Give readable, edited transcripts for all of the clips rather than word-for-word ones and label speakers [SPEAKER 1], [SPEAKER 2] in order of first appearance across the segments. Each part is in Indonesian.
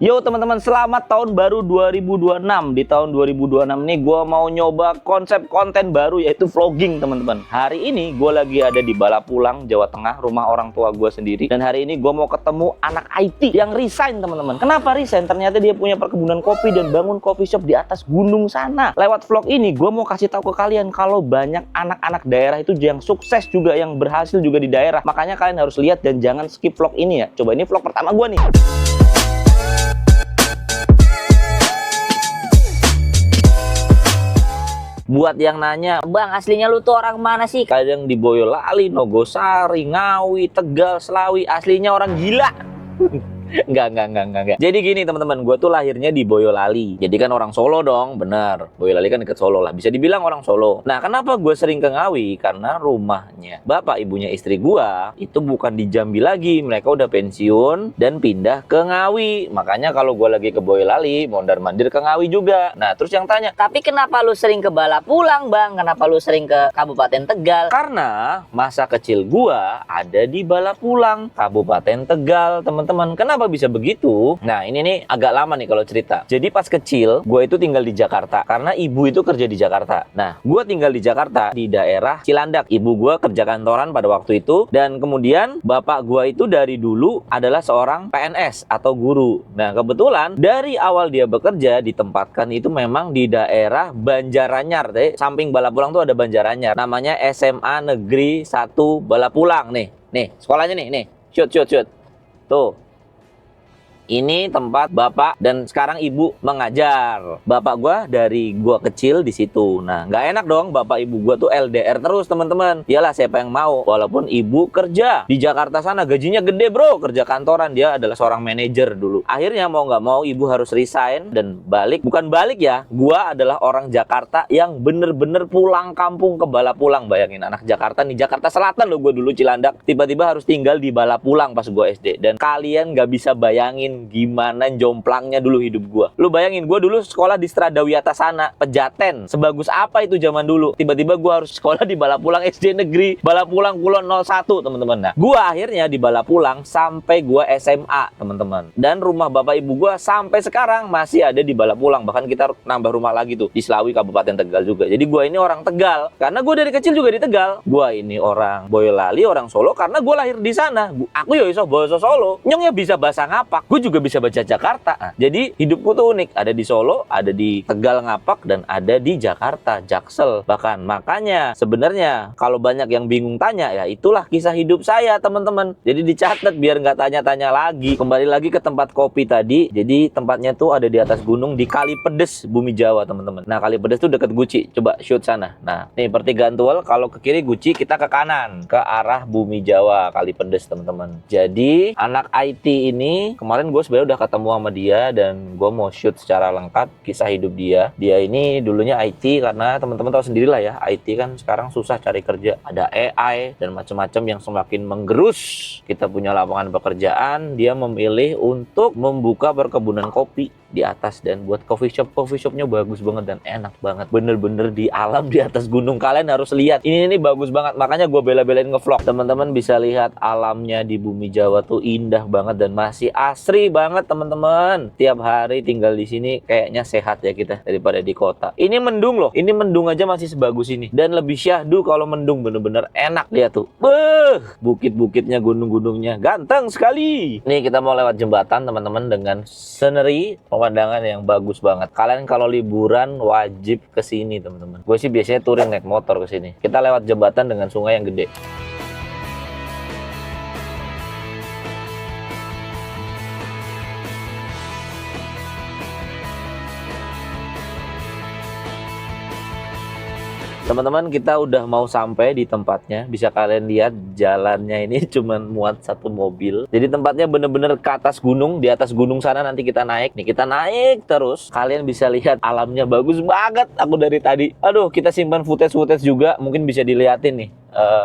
[SPEAKER 1] Yo teman-teman, selamat tahun baru 2026. Di tahun 2026 ini gue mau nyoba konsep konten baru, yaitu vlogging teman-teman. Hari ini gue lagi ada di Balapulang, Jawa Tengah, rumah orang tua gue sendiri. Dan hari ini gue mau ketemu anak IT yang resign teman-teman. Kenapa resign? Ternyata dia punya perkebunan kopi dan bangun coffee shop di atas gunung sana. Lewat vlog ini gue mau kasih tahu ke kalian kalau banyak anak-anak daerah itu yang sukses juga, yang berhasil juga di daerah. Makanya kalian harus lihat dan jangan skip vlog ini ya. Coba, ini vlog pertama gue nih. Buat yang nanya, Bang, aslinya lu tuh orang mana sih? Kadang di Boyolali, Nogosari, Ngawi, Tegal, Slawi. Aslinya orang gila. Enggak. Jadi gini teman-teman, gue tuh lahirnya di Boyolali. Jadi kan orang Solo dong, bener. Boyolali kan deket Solo lah, bisa dibilang orang Solo. Nah, kenapa gue sering ke Ngawi? Karena rumahnya bapak ibunya istri gue itu bukan di Jambi lagi. Mereka udah pensiun dan pindah ke Ngawi. Makanya kalau gue lagi ke Boyolali, mondar-mandir ke Ngawi juga. Nah, terus yang tanya,
[SPEAKER 2] tapi kenapa lu sering ke Balapulang, Bang? Kenapa lu sering ke Kabupaten Tegal?
[SPEAKER 1] karena masa kecil gue ada di Balapulang, Kabupaten Tegal, teman-teman. Kenapa bisa begitu? Nah, ini nih agak lama nih kalau cerita. Jadi pas kecil, gue itu tinggal di Jakarta. Karena ibu itu kerja di Jakarta. Nah, gue tinggal di Jakarta, di daerah Cilandak. Ibu gue kerja kantoran pada waktu itu. Dan kemudian, bapak gue itu dari dulu adalah seorang PNS atau guru. Nah, kebetulan dari awal dia bekerja, ditempatkan itu memang di daerah Banjaranyar. Samping Balapulang tuh ada Banjaranyar. Namanya SMA Negeri 1 Balapulang. Nih, sekolahnya nih. Shoot. Tuh. Ini tempat bapak dan sekarang ibu mengajar. Bapak gua dari gua kecil di situ. Nah, nggak enak dong bapak ibu gua tuh LDR terus, teman-teman. Iyalah, siapa yang mau? Walaupun ibu kerja di Jakarta sana, gajinya gede, bro. Kerja kantoran, dia adalah seorang manajer dulu. Akhirnya mau nggak mau ibu harus resign dan balik. Bukan balik ya, gua adalah orang Jakarta yang bener-bener pulang kampung ke Balapulang. Bayangin, anak Jakarta nih, Jakarta Selatan loh gua dulu, Cilandak. Tiba-tiba harus tinggal di Balapulang pas gua SD. Dan kalian nggak bisa bayangin gimana jomplangnya dulu hidup gua. Lu bayangin, gua dulu sekolah di Stradawiyata sana, Pejaten. Sebagus apa itu zaman dulu? Tiba-tiba gua harus sekolah di Balapulang SD Negeri Balapulang Kulon 01, teman-teman. Nah, gua akhirnya di Balapulang sampai gua SMA, teman-teman. Dan rumah bapak ibu gua sampai sekarang masih ada di Balapulang. Bahkan kita nambah rumah lagi tuh di Slawi, Kabupaten Tegal juga. Jadi gua ini orang Tegal karena gua dari kecil juga di Tegal. Gua ini orang Boyolali, orang Solo karena gua lahir di sana. Aku ya iso bahasa Solo. Nyong ya bisa bahasa ngapak. Gua juga bisa baca Jakarta. Nah, jadi hidupku tuh unik. Ada di Solo, ada di Tegal ngapak, dan ada di Jakarta, Jaksel. Bahkan makanya sebenarnya kalau banyak yang bingung tanya, ya itulah kisah hidup saya, teman-teman. Jadi dicatat biar nggak tanya-tanya lagi. Kembali lagi ke tempat kopi tadi. Jadi tempatnya tuh ada di atas gunung di Kalipedes, Bumi Jawa, teman-teman. Nah, Kalipedes tuh deket Guci. Coba shoot sana. Nah, nih pertigaan Tual, kalau ke kiri Guci, kita ke kanan ke arah Bumi Jawa, Kalipedes, teman-teman. Jadi anak IT ini kemarin gue sebenarnya udah ketemu sama dia dan gue mau shoot secara lengkap kisah hidup dia. Dia ini dulunya IT karena teman-teman tahu sendiri lah ya, IT kan sekarang susah cari kerja. Ada AI dan macam-macam yang semakin menggerus kita punya lapangan pekerjaan. Dia memilih untuk membuka perkebunan kopi di atas dan buat coffee shopnya bagus banget dan enak banget, bener-bener di alam di atas gunung. Kalian harus lihat, ini bagus banget, makanya gue bela-belain ngevlog. Teman-teman bisa lihat alamnya di Bumi Jawa tuh indah banget dan masih asri banget, teman-teman. Tiap hari tinggal di sini kayaknya sehat ya kita daripada di kota. Ini mendung loh, ini mendung aja masih sebagus ini dan lebih syahdu kalau mendung, bener-bener enak. Lihat tuh, bukit-bukitnya, gunung-gunungnya ganteng sekali. Nih kita mau lewat jembatan, teman-teman, dengan scenery pemandangan yang bagus banget. Kalian kalau liburan wajib ke sini, teman-teman. Gue sih biasanya touring naik motor ke sini. Kita lewat jembatan dengan sungai yang gede. Teman-teman, kita udah mau sampai di tempatnya. Bisa kalian lihat jalannya ini cuman muat satu mobil. Jadi tempatnya bener-bener ke atas gunung. Di atas gunung sana nanti kita naik. Nih kita naik terus. Kalian bisa lihat alamnya bagus banget. Aku dari tadi, aduh, kita simpan footage juga. Mungkin bisa dilihatin nih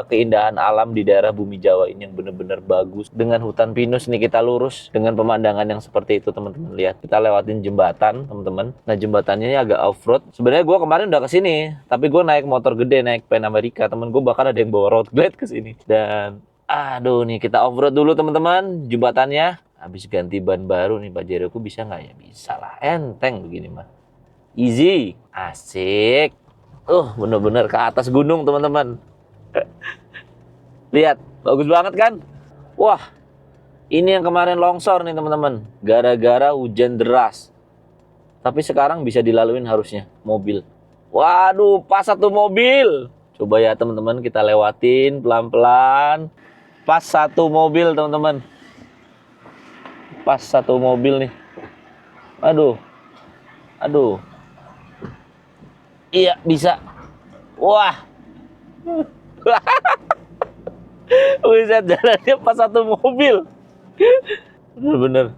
[SPEAKER 1] keindahan alam di daerah Bumi Jawa ini yang bener-bener bagus. Dengan hutan pinus nih kita lurus dengan pemandangan yang seperti itu, teman-teman. Lihat, kita lewatin jembatan, teman-teman. Nah, jembatannya ini agak off-road. Sebenarnya gue kemarin udah kesini, tapi gue naik motor gede, naik Pan America. Temen gue bahkan ada yang bawa road glide ke sini. Dan aduh nih, kita off-road dulu, teman-teman, jembatannya. Habis ganti ban baru nih Pajeroku, bisa nggak ya? Bisa lah, enteng begini mah. Easy, asik. Bener-bener ke atas gunung teman-teman. Lihat, bagus banget kan? Wah, ini yang kemarin longsor nih teman-teman. Gara-gara hujan deras. Tapi sekarang bisa dilaluin harusnya mobil. Waduh, pas satu mobil. Coba ya teman-teman, kita lewatin pelan-pelan. Pas satu mobil teman-teman. Pas satu mobil nih. Aduh. Iya, bisa. Wah. Buset, jalannya pas satu mobil. Bener-bener.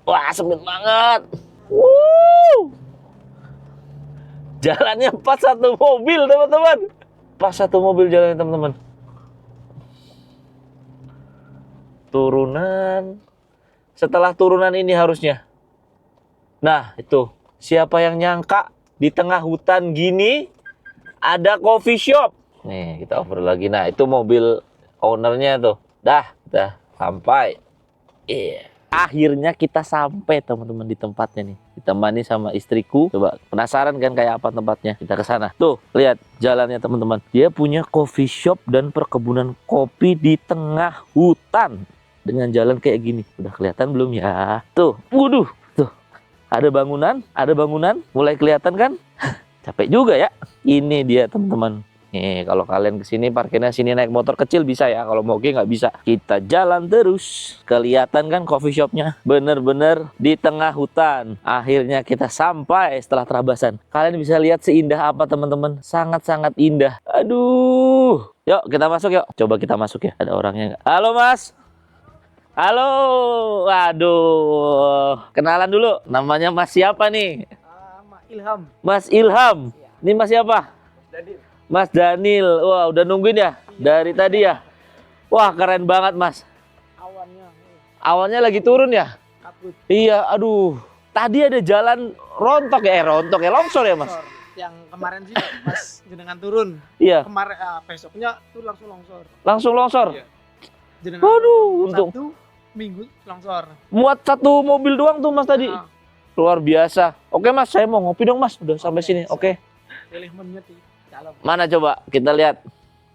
[SPEAKER 1] Wah, sempit banget. Jalannya pas satu mobil, teman-teman. Pas satu mobil jalannya, teman-teman. Turunan. Setelah turunan ini harusnya. Nah, itu. Siapa yang nyangka di tengah hutan gini ada coffee shop. Nih, kita over lagi. Nah, itu mobil ownernya tuh. Dah sampai. Akhirnya kita sampai teman-teman di tempatnya nih. Ditemani sama istriku. Coba penasaran kan kayak apa tempatnya? Kita ke sana. Tuh, lihat jalannya teman-teman. Dia punya coffee shop dan perkebunan kopi di tengah hutan. Dengan jalan kayak gini. Udah kelihatan belum ya? Tuh, waduh. Tuh, ada bangunan. Mulai kelihatan kan? Capek juga ya. Ini dia teman-teman. Nih, kalau kalian kesini parkirnya sini naik motor kecil bisa ya. Kalau moge nggak bisa. Kita jalan terus. Kelihatan kan coffee shopnya? Bener-bener di tengah hutan. Akhirnya kita sampai setelah terabasan. Kalian bisa lihat seindah apa teman-teman? Sangat-sangat indah. Aduh. Yuk kita masuk yuk. Coba kita masuk ya. Ada orangnya nggak? Halo mas. Halo. Waduh. Kenalan dulu. Namanya mas siapa nih?
[SPEAKER 3] Ilham.
[SPEAKER 1] Mas Ilham. Ini mas siapa?
[SPEAKER 3] Jadi
[SPEAKER 1] Mas Daniel, wah udah nungguin ya dari tadi ya. Wah keren banget mas. Awalnya lagi turun ya.
[SPEAKER 3] kabut.
[SPEAKER 1] Iya, aduh. Tadi ada jalan rontok ya, longsor ya mas.
[SPEAKER 3] Yang kemarin sih pas jenengan turun.
[SPEAKER 1] Iya.
[SPEAKER 3] Kemarin besoknya tuh langsung longsor.
[SPEAKER 1] Langsung longsor.
[SPEAKER 3] Iya. Jenengan
[SPEAKER 1] Waduh, untung.
[SPEAKER 3] Sabtu Minggu longsor.
[SPEAKER 1] Muat satu mobil doang tuh mas tadi.
[SPEAKER 3] Nah,
[SPEAKER 1] Luar biasa. Oke mas, saya mau ngopi dong mas. Udah sampai sini. Oke.
[SPEAKER 3] pilih menunya di dalam.
[SPEAKER 1] Mana coba kita lihat.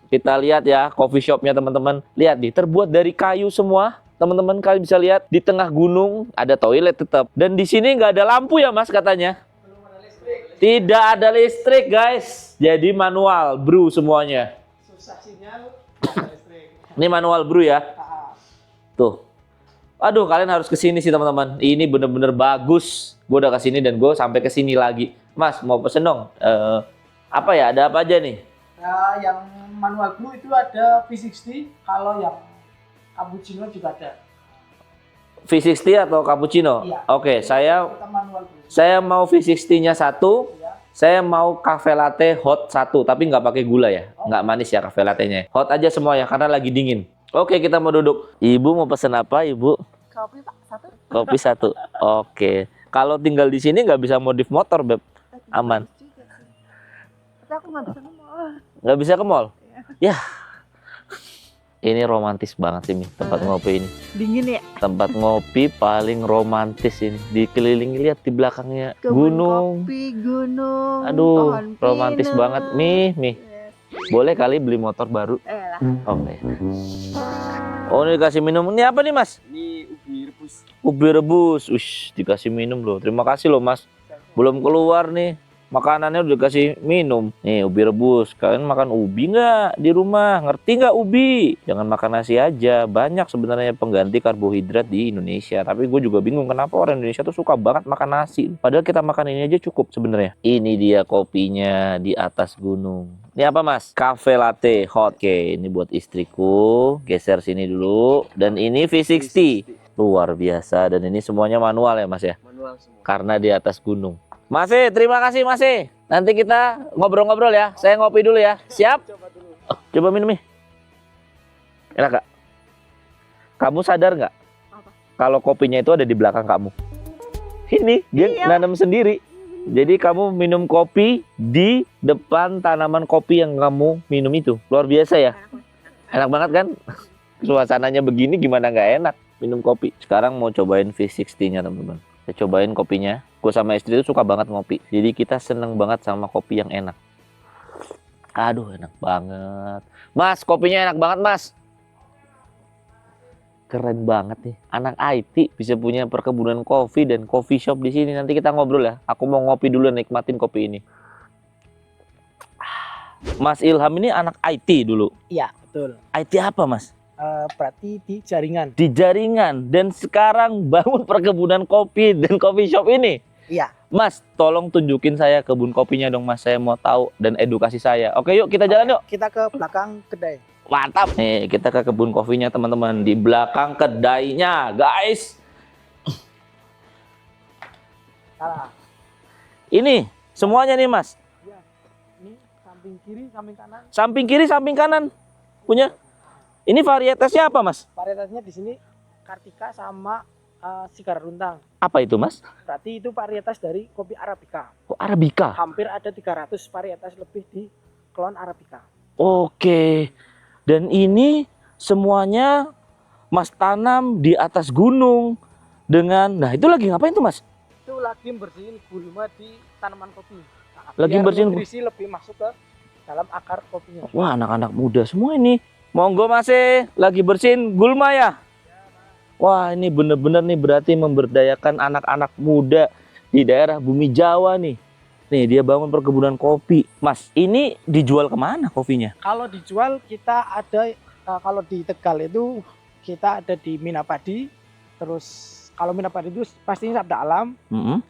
[SPEAKER 1] Kita lihat ya coffee shopnya teman-teman. Lihat nih, terbuat dari kayu semua. Teman-teman kalian bisa lihat di tengah gunung ada toilet tetap. Dan di sini nggak ada lampu ya mas katanya.
[SPEAKER 3] Belum ada listrik.
[SPEAKER 1] Tidak ada listrik guys. Jadi manual brew semuanya.
[SPEAKER 3] Susah sinyal, ada listrik.
[SPEAKER 1] Ini manual brew ya. Tuh. Aduh kalian harus kesini sih teman-teman. Ini bener-bener bagus. Gue udah kesini dan gue sampai kesini lagi. Mas mau pesen dong. Apa ya? Ada apa aja nih?
[SPEAKER 3] Nah, yang manual blue itu ada V60, kalau yang cappuccino juga ada.
[SPEAKER 1] V60 atau cappuccino?
[SPEAKER 3] Iya.
[SPEAKER 1] Oke, saya
[SPEAKER 3] Kita manual blue.
[SPEAKER 1] mau V60-nya satu.
[SPEAKER 3] Ya.
[SPEAKER 1] Saya mau cafe latte hot satu, tapi nggak pakai gula ya, nggak manis ya cafe latte-nya. Hot aja semua ya, karena lagi dingin. Oke, kita mau duduk. Ibu mau pesen apa, Ibu?
[SPEAKER 4] Kopi pak, satu.
[SPEAKER 1] Kopi satu. Oke. Kalau tinggal di sini nggak bisa modif motor, Beb. Aman.
[SPEAKER 4] Juga sih. Tapi aku nggak bisa ngomong.
[SPEAKER 1] Nggak bisa ke mall? Ya. Ini romantis banget sih, Mi, tempat ngopi ini.
[SPEAKER 4] Dingin ya.
[SPEAKER 1] Tempat ngopi paling romantis ini. Dikelilingi lihat di belakangnya
[SPEAKER 4] Kebun
[SPEAKER 1] gunung.
[SPEAKER 4] kopi, gunung.
[SPEAKER 1] Aduh,
[SPEAKER 4] pohon
[SPEAKER 1] romantis
[SPEAKER 4] pinus.
[SPEAKER 1] banget. Mi.
[SPEAKER 4] Yes.
[SPEAKER 1] Boleh kali beli motor baru?
[SPEAKER 4] Lah.
[SPEAKER 1] Oke. Oh, ini dikasih minum. Ini apa nih, Mas?
[SPEAKER 3] Ini ubi rebus.
[SPEAKER 1] Ubi rebus. Ush, dikasih minum loh. Terima kasih loh, Mas. Belum keluar nih. Makanannya udah dikasih minum. Nih, ubi rebus. Kalian makan ubi nggak di rumah? Ngerti nggak ubi? Jangan makan nasi aja. Banyak sebenarnya pengganti karbohidrat di Indonesia. Tapi gue juga bingung kenapa orang Indonesia tuh suka banget makan nasi. Padahal kita makan ini aja cukup sebenarnya. Ini dia kopinya di atas gunung. Ini apa mas? Cafe latte hot. Oke, ini buat istriku. Geser sini dulu. Dan ini V60. Luar biasa. Dan ini semuanya manual ya mas ya?
[SPEAKER 3] Manual semua.
[SPEAKER 1] Karena di atas gunung. Mas, terima kasih Mas. Nanti kita ngobrol-ngobrol ya. Saya ngopi dulu ya. Siap?
[SPEAKER 3] Coba dulu.
[SPEAKER 1] Oh, coba minum nih. Enak gak? Kamu sadar nggak?
[SPEAKER 4] Apa?
[SPEAKER 1] Kalau kopinya itu ada di belakang kamu. Ini dia
[SPEAKER 4] Iya.
[SPEAKER 1] nanam sendiri. Jadi kamu minum kopi di depan tanaman kopi yang kamu minum itu. Luar biasa ya. Enak banget kan? Suasananya begini gimana nggak enak? minum kopi. Sekarang mau cobain V60-nya teman-teman. Saya cobain kopinya. Gue sama istri itu suka banget ngopi. Jadi kita seneng banget sama kopi yang enak. Aduh, enak banget. Mas, kopinya enak banget, Mas. Keren banget nih. Anak IT bisa punya perkebunan kopi dan coffee shop di sini. Nanti kita ngobrol ya. Aku mau ngopi dulu, nikmatin kopi ini. Mas Ilham ini anak IT dulu.
[SPEAKER 3] Iya, betul.
[SPEAKER 1] IT apa, Mas?
[SPEAKER 3] Berarti di jaringan.
[SPEAKER 1] Di jaringan. Dan sekarang bangun perkebunan kopi dan coffee shop ini.
[SPEAKER 3] Iya.
[SPEAKER 1] Mas, tolong tunjukin saya kebun kopinya dong, Mas. Saya mau tahu dan edukasi saya. Oke, yuk kita jalan yuk.
[SPEAKER 3] Kita ke belakang kedai.
[SPEAKER 1] Mantap. Nih, kita ke kebun kopinya, teman-teman. Di belakang kedainya, guys.
[SPEAKER 3] Salah.
[SPEAKER 1] Ini semuanya nih, Mas.
[SPEAKER 3] Iya. Ini samping kiri, samping kanan.
[SPEAKER 1] Samping kiri, samping kanan. Punya. Ini varietasnya apa, Mas?
[SPEAKER 3] Varietasnya di sini Kartika sama Sigar Runtang.
[SPEAKER 1] Apa itu, Mas?
[SPEAKER 3] Berarti itu varietas dari kopi Arabica.
[SPEAKER 1] Oh, Arabica.
[SPEAKER 3] Hampir ada 300 varietas lebih di klon Arabica.
[SPEAKER 1] Oke. Dan ini semuanya Mas tanam di atas gunung dengan, nah itu lagi ngapain tuh, Mas?
[SPEAKER 3] Itu lagi bersihin gulma di tanaman kopi. Nah,
[SPEAKER 1] Lagi
[SPEAKER 3] biar
[SPEAKER 1] bersihin
[SPEAKER 3] nutrisi lebih masuk ke dalam akar kopinya.
[SPEAKER 1] Wah, anak-anak muda semua ini. Monggo, Mas, lagi bersihin gulma ya? Wah, ini bener-bener nih berarti memberdayakan anak-anak muda di daerah Bumi Jawa nih. Nih, dia bangun perkebunan kopi. Mas, ini dijual kemana kopinya?
[SPEAKER 3] Kalau dijual kita ada kalau di Tegal itu kita ada di Minapadi. Terus kalau Minapadi itu pastinya Sabda Alam.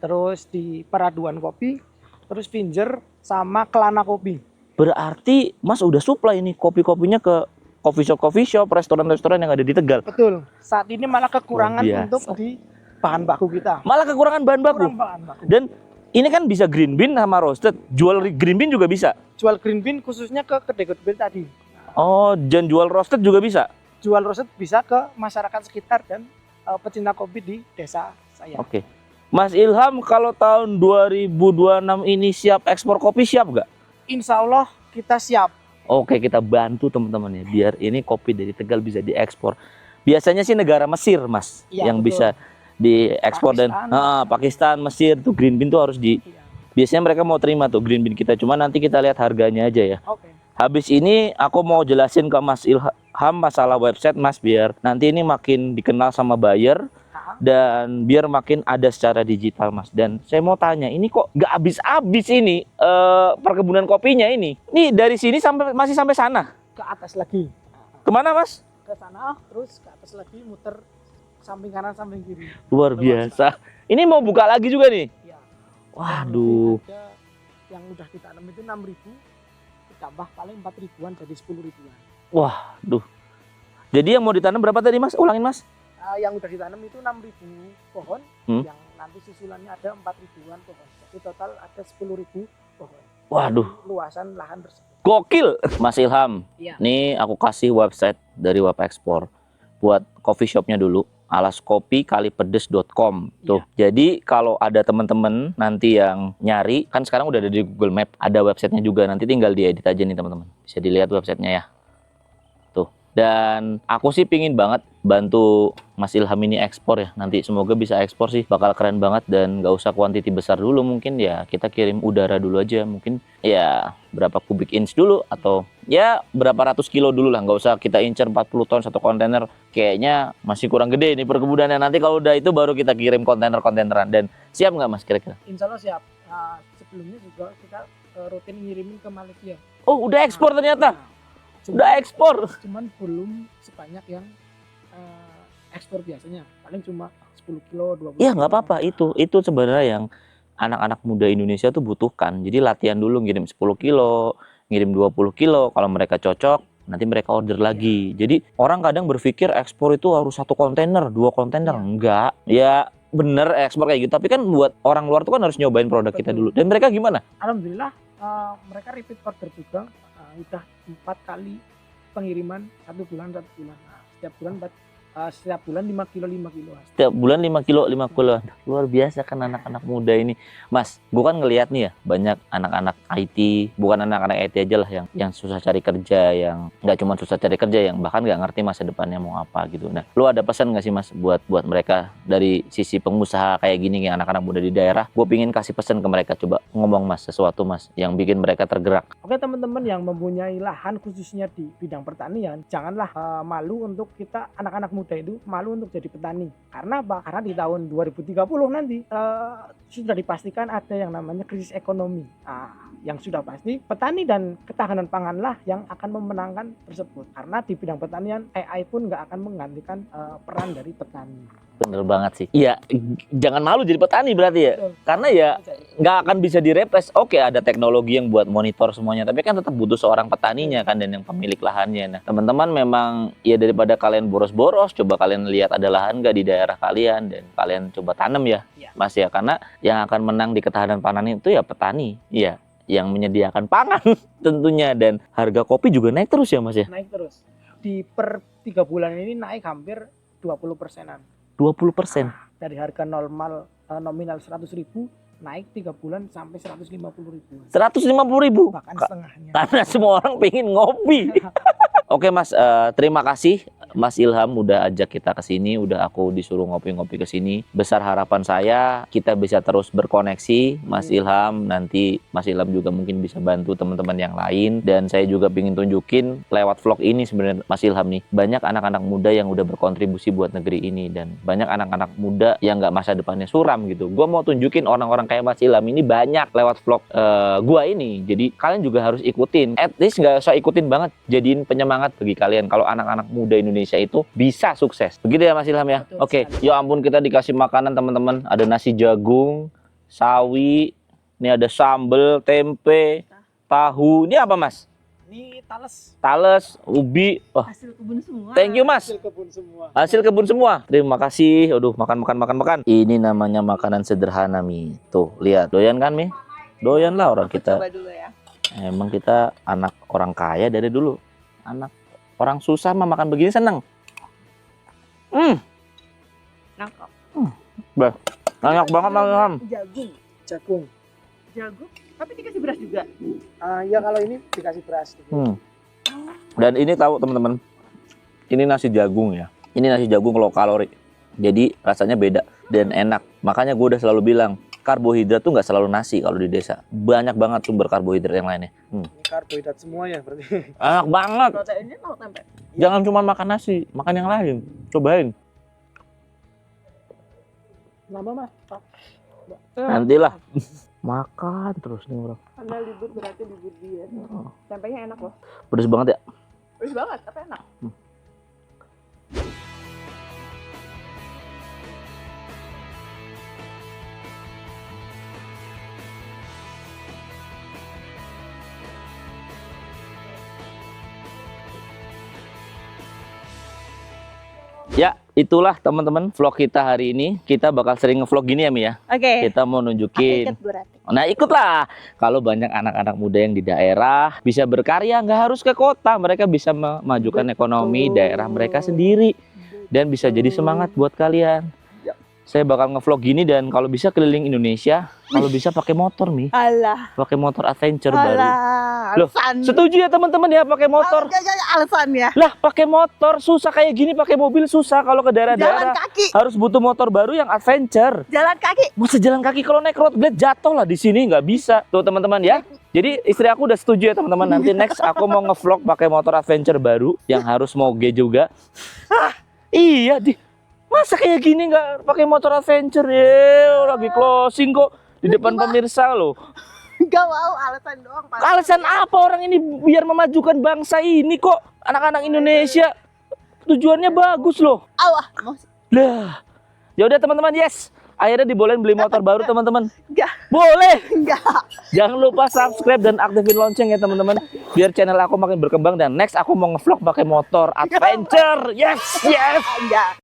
[SPEAKER 3] Terus di Peraduan Kopi. Terus Pinjer sama Kelana Kopi.
[SPEAKER 1] Berarti Mas udah supply ini kopi-kopinya ke coffee shop, restoran-restoran yang ada di Tegal.
[SPEAKER 3] Betul. Saat ini malah kekurangan
[SPEAKER 1] Luar biasa.
[SPEAKER 3] untuk di bahan baku kita.
[SPEAKER 1] Malah kekurangan bahan baku.
[SPEAKER 3] Kurang bahan baku.
[SPEAKER 1] Dan ini kan bisa green bean sama roasted. Jual green bean juga bisa.
[SPEAKER 3] Jual green bean khususnya ke kedai-kedai tadi.
[SPEAKER 1] Oh, dan jual roasted juga bisa.
[SPEAKER 3] Jual roasted bisa ke masyarakat sekitar dan pecinta kopi di desa saya.
[SPEAKER 1] Oke. Mas Ilham, kalau tahun 2026 ini siap ekspor kopi, siap nggak?
[SPEAKER 3] Insya Allah kita siap.
[SPEAKER 1] Oke, kita bantu teman-teman ya, biar ini kopi dari Tegal bisa diekspor. Biasanya sih negara Mesir, Mas,
[SPEAKER 3] Iya,
[SPEAKER 1] yang
[SPEAKER 3] betul.
[SPEAKER 1] bisa diekspor. Dan Pakistan, Mesir tuh green bean tuh harus di.
[SPEAKER 3] Iya.
[SPEAKER 1] Biasanya mereka mau terima tuh green bean kita. Cuma nanti kita lihat harganya aja ya.
[SPEAKER 3] Oke.
[SPEAKER 1] Habis ini aku mau jelasin ke Mas Ilham masalah website, Mas, biar nanti ini makin dikenal sama buyer. Dan biar makin ada secara digital, Mas. Dan saya mau tanya, ini kok nggak habis-habis ini perkebunan kopinya ini? Ini dari sini masih sampai sana?
[SPEAKER 3] Ke atas lagi.
[SPEAKER 1] Kemana, Mas?
[SPEAKER 3] Ke sana terus ke atas lagi muter samping kanan samping kiri.
[SPEAKER 1] Luar biasa. Ini mau buka lagi juga nih?
[SPEAKER 3] Iya.
[SPEAKER 1] Waduh.
[SPEAKER 3] Ada yang udah ditanam itu 6.000, ditambah paling 4 ribuan jadi 10 ribuan.
[SPEAKER 1] Waduh. Jadi yang mau ditanam berapa tadi, Mas? Ulangin, Mas.
[SPEAKER 3] Yang udah ditanam itu 6.000 pohon, yang nanti susulannya ada 4 ribuan pohon. Jadi total ada 10.000 pohon.
[SPEAKER 1] Waduh.
[SPEAKER 3] Luasan lahan tersebut.
[SPEAKER 1] Gokil. Mas Ilham.
[SPEAKER 3] Iya.
[SPEAKER 1] Nih aku kasih website dari Web Export buat coffee shopnya dulu. alaskopikalipedes.com tuh. Jadi kalau ada teman-teman nanti yang nyari, kan sekarang udah ada di Google Map, ada websitenya juga, nanti tinggal diedit aja nih teman-teman. Bisa dilihat websitenya ya. Tuh. Dan aku sih pingin banget bantu Mas Ilham ini ekspor ya. Nanti semoga bisa ekspor sih, bakal keren banget dan nggak usah kuantiti besar dulu, mungkin ya kita kirim udara dulu aja, mungkin ya berapa kubik inch dulu atau ya berapa ratus kilo dulu lah, nggak usah kita incer 40 ton satu kontainer, kayaknya masih kurang gede nih perkebunannya. Nanti kalau udah itu baru kita kirim kontainer-kontaineran. Dan siap nggak, Mas, kira-kira?
[SPEAKER 3] Insya Allah siap. Sebelumnya juga kita rutin ngirimin ke Malaysia.
[SPEAKER 1] Oh, udah ekspor ternyata. Udah ekspor.
[SPEAKER 3] Cuman belum sebanyak yang ekspor biasanya. Paling cuma 10 kilo, 20
[SPEAKER 1] Iya,
[SPEAKER 3] kilo.
[SPEAKER 1] nggak apa-apa. Itu sebenarnya yang anak-anak muda Indonesia tuh butuhkan. Jadi latihan dulu, ngirim 10 kilo, ngirim 20 kilo. Kalau mereka cocok, nanti mereka order lagi. Jadi orang kadang berpikir ekspor itu harus 1 kontainer, 2 kontainer. Enggak. Ya bener ekspor kayak gitu. Tapi kan buat orang luar tuh kan harus nyobain produk kita dulu. Dan mereka gimana?
[SPEAKER 3] Alhamdulillah mereka repeat order juga. Udah 4 kali pengiriman, 1 bulan. Nah, setiap bulan setiap bulan 5 kilo 5 kilo.
[SPEAKER 1] Setiap bulan 5 kilo, 5 kilo. Luar biasa kan anak-anak muda ini. Mas, gua kan ngelihat nih ya, banyak anak-anak IT, bukan anak-anak IT aja lah yang susah cari kerja, yang nggak cuma susah cari kerja, yang bahkan nggak ngerti masa depannya mau apa gitu. Nah, lu ada pesan nggak sih Mas buat mereka dari sisi pengusaha kayak gini, yang anak-anak muda di daerah? Gue pingin kasih pesan ke mereka, coba ngomong Mas, sesuatu Mas yang bikin mereka tergerak.
[SPEAKER 3] Oke teman-teman yang mempunyai lahan khususnya di bidang pertanian, janganlah malu untuk kita anak-anak muda itu malu untuk jadi petani. Karena apa? Karena di tahun 2030 nanti sudah dipastikan ada yang namanya krisis ekonomi. Yang sudah pasti petani dan ketahanan panganlah yang akan memenangkan tersebut. Karena di bidang pertanian AI pun nggak akan menggantikan peran dari petani.
[SPEAKER 1] Bener banget sih. Iya, jangan malu jadi petani berarti ya.
[SPEAKER 3] Betul.
[SPEAKER 1] Karena ya nggak akan bisa direples. Oke, ada teknologi yang buat monitor semuanya, tapi kan tetap butuh seorang petaninya kan, dan yang pemilik lahannya. Nah, teman-teman memang ya daripada kalian boros-boros, coba kalian lihat ada lahan nggak di daerah kalian dan kalian coba tanam ya, Mas ya. Karena yang akan menang di ketahanan pangan itu ya petani. Iya, yang menyediakan pangan tentunya, dan harga kopi juga naik terus ya Mas ya.
[SPEAKER 3] Naik terus. Di per 3 bulan ini naik hampir 20%-an.
[SPEAKER 1] 20%.
[SPEAKER 3] Dari harga normal nominal 100.000 naik 3 bulan sampai 150.000.
[SPEAKER 1] 150.000.
[SPEAKER 3] Bahkan setengahnya.
[SPEAKER 1] Karena semua orang pengen ngopi. Oke Mas, terima kasih Mas Ilham udah ajak kita ke sini, udah aku disuruh ngopi-ngopi ke sini. Besar harapan saya kita bisa terus berkoneksi, Mas Ilham. Nanti Mas Ilham juga mungkin bisa bantu teman-teman yang lain. Dan saya juga ingin tunjukin lewat vlog ini sebenarnya Mas Ilham nih, banyak anak-anak muda yang udah berkontribusi buat negeri ini, dan banyak anak-anak muda yang nggak masa depannya suram gitu. Gua mau tunjukin orang-orang kayak Mas Ilham ini banyak lewat vlog gua ini. Jadi kalian juga harus ikutin. At least nggak usah ikutin banget, jadiin penyemangat bagi kalian kalau anak-anak muda Indonesia itu bisa sukses. Begitu ya Mas Ilham ya.
[SPEAKER 3] Betul
[SPEAKER 1] Oke, ya ampun, kita dikasih makanan teman-teman. Ada nasi jagung, sawi, ini ada sambal, tempe, tahu. Ini apa Mas?
[SPEAKER 3] Ini tales
[SPEAKER 1] Tales, ubi. Wah,
[SPEAKER 4] Hasil kebun semua.
[SPEAKER 1] thank you Mas.
[SPEAKER 3] hasil kebun semua.
[SPEAKER 1] Hasil kebun semua. Terima kasih. Aduh, makan. Ini namanya makanan sederhana Mi. Tuh, lihat. Doyan kan Mi? Doyan lah orang kita.
[SPEAKER 4] Coba dulu ya.
[SPEAKER 1] Emang kita anak orang kaya dari dulu. Anak orang susah mah makan begini seneng.
[SPEAKER 4] Nangkap.
[SPEAKER 1] Banyak banget Mas Ilham.
[SPEAKER 4] Jagung.
[SPEAKER 3] Jagung.
[SPEAKER 4] Jagung. Tapi dikasih beras juga.
[SPEAKER 3] Ya kalau ini dikasih beras.
[SPEAKER 1] Dan ini tahu teman-teman, ini nasi jagung ya. Ini nasi jagung low kalori. Jadi rasanya beda dan enak. Makanya gue udah selalu bilang, karbohidrat tuh nggak selalu nasi kalau di desa. Banyak banget sumber karbohidrat yang lainnya.
[SPEAKER 3] Ini karbohidrat semua ya berarti.
[SPEAKER 1] Enak banget.
[SPEAKER 4] Proteinnya tahu tempe.
[SPEAKER 1] Jangan cuma makan nasi, makan yang lain. Cobain.
[SPEAKER 3] Nambah Mas.
[SPEAKER 1] Nantilah. Makan terus nih orang.
[SPEAKER 4] Karena libur berarti libur dia. Tempenya enak loh.
[SPEAKER 1] Pedes banget ya.
[SPEAKER 4] Pedes banget, tapi enak.
[SPEAKER 1] Ya, itulah teman-teman vlog kita hari ini. Kita bakal sering ngevlog gini ya Mi ya.
[SPEAKER 4] Oke.
[SPEAKER 1] Kita mau nunjukin. Nah ikutlah. Kalau banyak anak-anak muda yang di daerah bisa berkarya, nggak harus ke kota. Mereka bisa memajukan ekonomi daerah mereka sendiri. Dan bisa jadi semangat buat kalian. Saya bakal ngevlog gini dan kalau bisa keliling Indonesia. Kalau bisa pakai motor Mi.
[SPEAKER 4] Alah.
[SPEAKER 1] Pakai motor adventure baru. Loh,
[SPEAKER 4] Alasan.
[SPEAKER 1] setuju ya teman-teman ya pakai motor?
[SPEAKER 4] Alasan ya.
[SPEAKER 1] Lah pakai motor susah kayak gini, pakai mobil susah. Kalau ke
[SPEAKER 4] Jalan
[SPEAKER 1] daerah-daerah
[SPEAKER 4] kaki.
[SPEAKER 1] harus butuh motor baru yang adventure.
[SPEAKER 4] Jalan kaki.
[SPEAKER 1] Masa jalan kaki, kalau naik road blade jatuh lah di sini, nggak bisa. Tuh teman-teman ya. Jadi istri aku udah setuju ya teman-teman. Nanti next aku mau ngevlog pakai motor adventure baru yang harus moge juga. Iya masa kayak gini nggak pakai motor adventure ya? Lagi closing kok di depan pemirsa loh.
[SPEAKER 4] Gak mau, alasan doang. Pak.
[SPEAKER 1] Alasan apa orang ini biar memajukan bangsa ini kok? Anak-anak Indonesia tujuannya bagus loh.
[SPEAKER 4] Awah.
[SPEAKER 1] Lah, ya udah teman-teman, yes. Akhirnya dibolehin beli motor baru teman-teman.
[SPEAKER 4] Enggak.
[SPEAKER 1] Boleh.
[SPEAKER 4] Enggak.
[SPEAKER 1] Jangan lupa subscribe dan aktifin lonceng ya teman-teman. Biar channel aku makin berkembang dan next aku mau ngevlog pakai motor adventure. Yes.
[SPEAKER 4] Enggak.